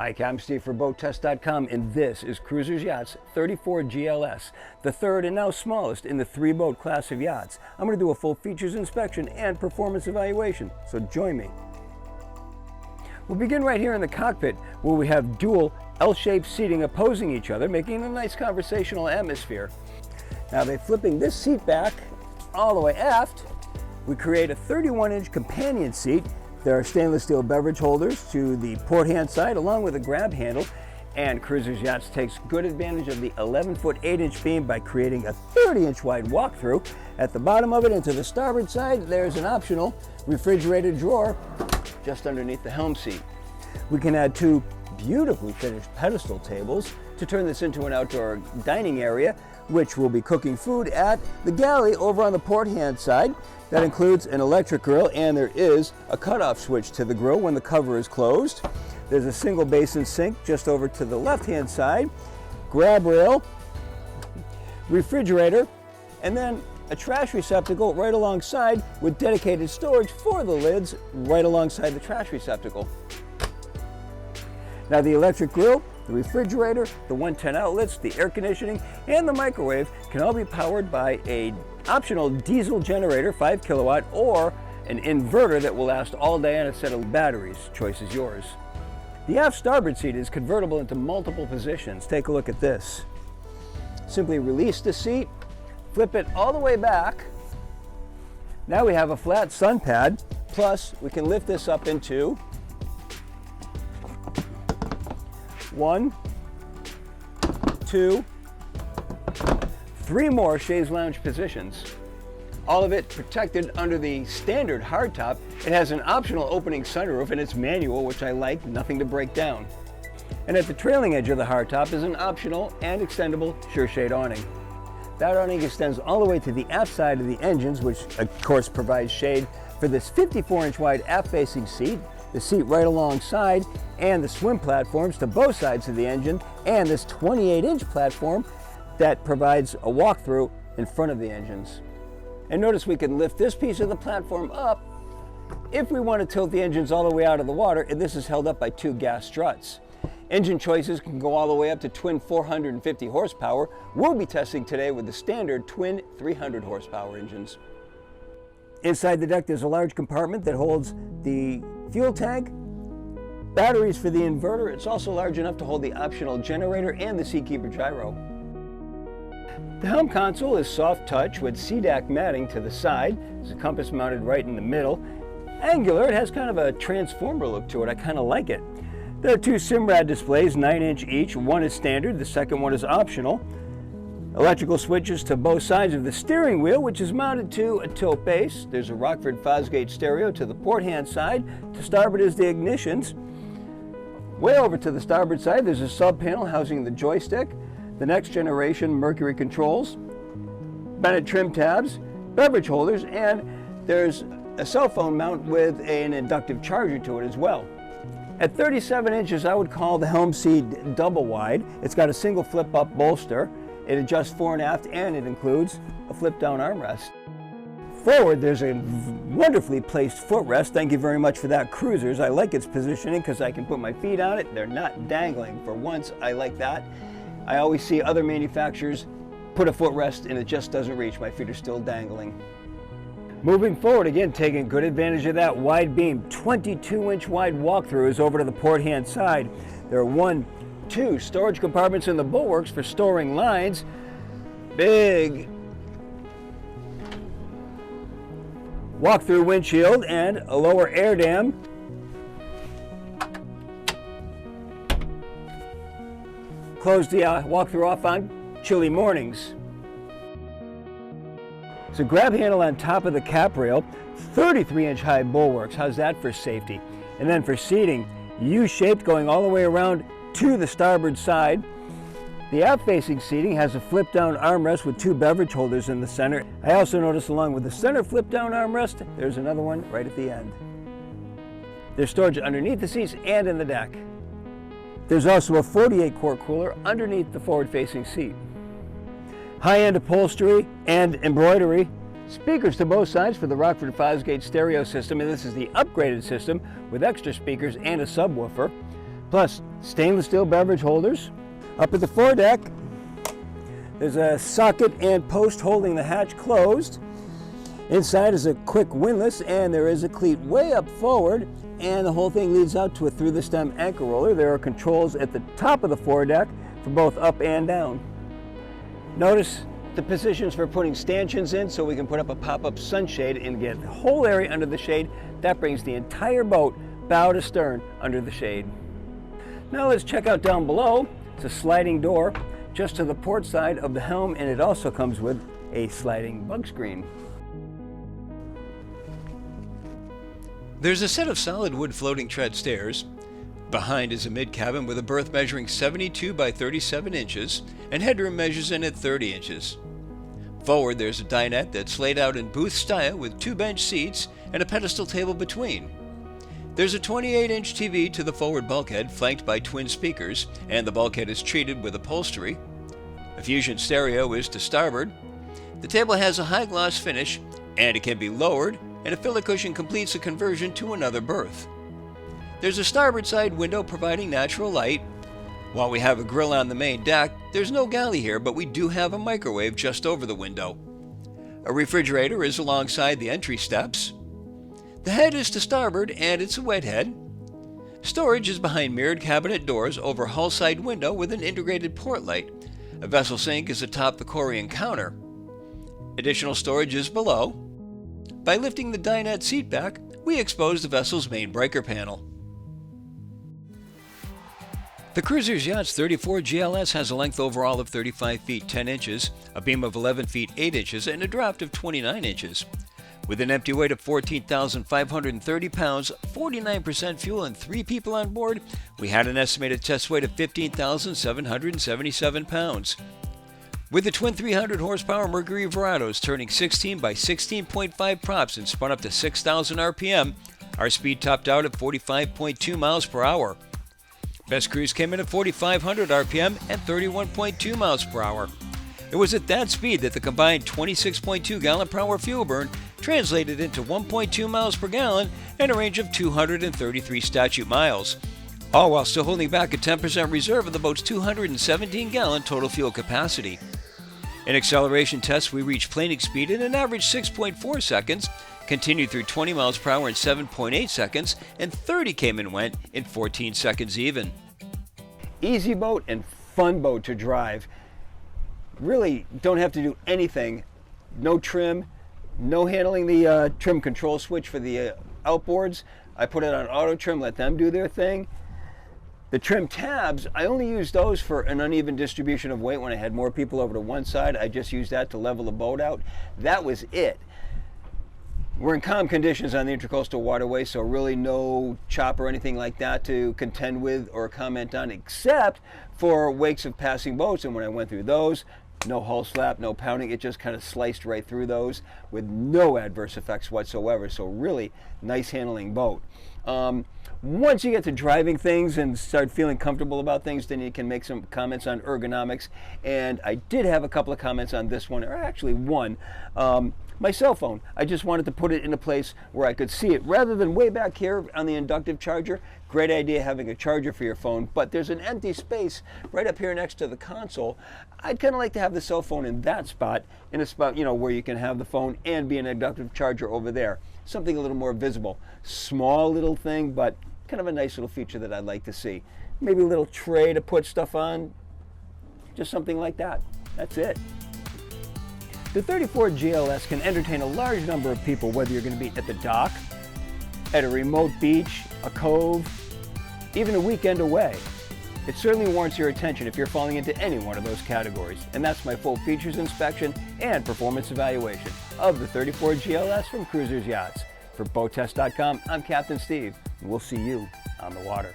Hi, I'm Steve for BoatTEST.com, and this is Cruisers Yachts 34 GLS, the third and now smallest in the 3-boat class of yachts. I'm going to do a full features inspection and performance evaluation, so join me. We'll begin right here in the cockpit, where we have dual L-shaped seating opposing each other, making a nice conversational atmosphere. Now, by flipping this seat back all the way aft, we create a 31-inch companion seat. There are stainless steel beverage holders to the port hand side along with a grab handle, and Cruisers Yachts takes good advantage of the 11-foot 8-inch beam by creating a 30-inch wide walkthrough. At the bottom of it and to the starboard side, there's an optional refrigerated drawer just underneath the helm seat. We can add two beautifully finished pedestal tables to turn this into an outdoor dining area, which will be cooking food at the galley over on the port hand side. That includes an electric grill, and there is a cutoff switch to the grill when the cover is closed. There's a single basin sink just over to the left-hand side, grab rail, refrigerator, and then a trash receptacle right alongside with dedicated storage for the lids right alongside the trash receptacle. Now, the electric grill, the refrigerator, the 110 outlets, the air conditioning, and the microwave can all be powered by an optional diesel generator, 5 kilowatt, or an inverter that will last all day on a set of batteries. Choice is yours. The aft starboard seat is convertible into multiple positions. Take a look at this. Simply release the seat, flip it all the way back. Now we have a flat sun pad, plus we can lift this up into 1, 2, 3 more chaise lounge positions. All of it protected under the standard hardtop. It has an optional opening sunroof, and it's manual, which I like, nothing to break down. And at the trailing edge of the hardtop is an optional and extendable SureShade awning. That awning extends all the way to the aft side of the engines, which of course provides shade for this 54-inch wide aft-facing seat, the seat right alongside, and the swim platforms to both sides of the engine, and this 28-inch platform that provides a walkthrough in front of the engines. And notice we can lift this piece of the platform up if we want to tilt the engines all the way out of the water, and this is held up by 2 gas struts. Engine choices can go all the way up to twin 450 horsepower. We'll be testing today with the standard twin 300 horsepower engines. Inside the deck, there's a large compartment that holds the fuel tank, batteries for the inverter. It's also large enough to hold the optional generator and the Seakeeper gyro. The helm console is soft touch with CDAC matting to the side. There's a compass mounted right in the middle. Angular, it has kind of a transformer look to it. I kind of like it. There are 2 SIMRAD displays, 9-inch each. One is standard, the second one is optional. Electrical switches to both sides of the steering wheel, which is mounted to a tilt base. There's a Rockford Fosgate stereo to the port hand side. To starboard is the ignitions. Way over to the starboard side, there's a sub panel housing the joystick, the next generation Mercury controls, Bennett trim tabs, beverage holders, and there's a cell phone mount with an inductive charger to it as well. At 37 inches, I would call the helm seat double wide. It's got a single flip-up bolster. It adjusts fore and aft, and it includes a flip-down armrest. Forward, there's a wonderfully placed footrest. Thank you very much for that, Cruisers. I like its positioning because I can put my feet on it. They're not dangling. For once, I like that. I always see other manufacturers put a footrest and it just doesn't reach. My feet are still dangling. Moving forward, again, taking good advantage of that wide beam. 22-inch wide walkthroughs over to the port hand side. There are 1, 2 storage compartments in the bulwarks for storing lines. Big walk-through windshield and a lower air dam. Close the walk-through off on chilly mornings. So grab handle on top of the cap rail, 33-inch high bulwarks. How's that for safety? And then for seating, U-shaped going all the way around to the starboard side. The aft-facing seating has a flip-down armrest with 2 beverage holders in the center. I also noticed along with the center flip-down armrest, there's another one right at the end. There's storage underneath the seats and in the deck. There's also a 48-quart cooler underneath the forward-facing seat. High-end upholstery and embroidery. Speakers to both sides for the Rockford Fosgate stereo system, and this is the upgraded system with extra speakers and a subwoofer. plus stainless steel beverage holders. Up at the foredeck, there's a socket and post holding the hatch closed. Inside is a quick windlass, and there is a cleat way up forward, and the whole thing leads out to a through-the-stem anchor roller. There are controls at the top of the foredeck for both up and down. Notice the positions for putting stanchions in, so we can put up a pop-up sunshade and get the whole area under the shade. That brings the entire boat bow to stern under the shade. Now let's check out down below. It's a sliding door just to the port side of the helm, and it also comes with a sliding bug screen. There's a set of solid wood floating tread stairs. Behind is a mid-cabin with a berth measuring 72 by 37 inches, and headroom measures in at 30 inches. Forward there's a dinette that's laid out in booth style with 2 bench seats and a pedestal table between. There's a 28-inch TV to the forward bulkhead, flanked by twin speakers, and the bulkhead is treated with upholstery. A fusion stereo is to starboard. The table has a high-gloss finish, and it can be lowered, and a filler cushion completes the conversion to another berth. There's a starboard side window providing natural light. While we have a grill on the main deck, there's no galley here, but we do have a microwave just over the window. A refrigerator is alongside the entry steps. The head is to starboard, and it's a wet head. Storage is behind mirrored cabinet doors over a hull side window with an integrated port light. A vessel sink is atop the Corian counter. Additional storage is below. By lifting the dinette seat back, we expose the vessel's main breaker panel. The Cruisers Yachts 34 GLS has a length overall of 35 feet 10 inches, a beam of 11 feet 8 inches, and a draft of 29 inches. With an empty weight of 14,530 pounds, 49% fuel, and 3 people on board, we had an estimated test weight of 15,777 pounds. With the twin 300 horsepower Mercury Verados turning 16 by 16.5 props and spun up to 6,000 RPM, our speed topped out at 45.2 miles per hour. Best cruise came in at 4,500 RPM and 31.2 miles per hour. It was at that speed that the combined 26.2 gallon per hour fuel burn translated into 1.2 miles per gallon and a range of 233 statute miles, all while still holding back a 10% reserve of the boat's 217 gallon total fuel capacity. In acceleration tests, we reached planing speed in an average 6.4 seconds, continued through 20 miles per hour in 7.8 seconds, and 30 came and went in 14 seconds even. Easy boat and fun boat to drive. Really don't have to do anything. No trim, no handling the trim control switch for the outboards. I put it on auto trim, let them do their thing. The trim tabs, I only used those for an uneven distribution of weight. When I had more people over to one side, I just used that to level the boat out. That was it. We're in calm conditions on the Intracoastal Waterway, so really no chop or anything like that to contend with or comment on, except for wakes of passing boats. And when I went through those, no hull slap, no pounding. It just kind of sliced right through those with no adverse effects whatsoever. So really nice handling boat. Once you get to driving things and start feeling comfortable about things, then you can make some comments on ergonomics. And I did have a couple of comments on this one, or actually one. My cell phone, I just wanted to put it in a place where I could see it rather than way back here on the inductive charger. Great idea having a charger for your phone, but there's an empty space right up here next to the console. I'd kind of like to have the cell phone in that spot, in a spot, you know, where you can have the phone and be an inductive charger over there. Something a little more visible. Small little thing, but kind of a nice little feature that I'd like to see. Maybe a little tray to put stuff on, just something like that. That's it. The 34 GLS can entertain a large number of people, whether you're going to be at the dock, at a remote beach, a cove, even a weekend away. It certainly warrants your attention if you're falling into any one of those categories. And that's my full features inspection and performance evaluation of the 34 GLS from Cruisers Yachts. For BoatTEST.com, I'm Captain Steve, and we'll see you on the water.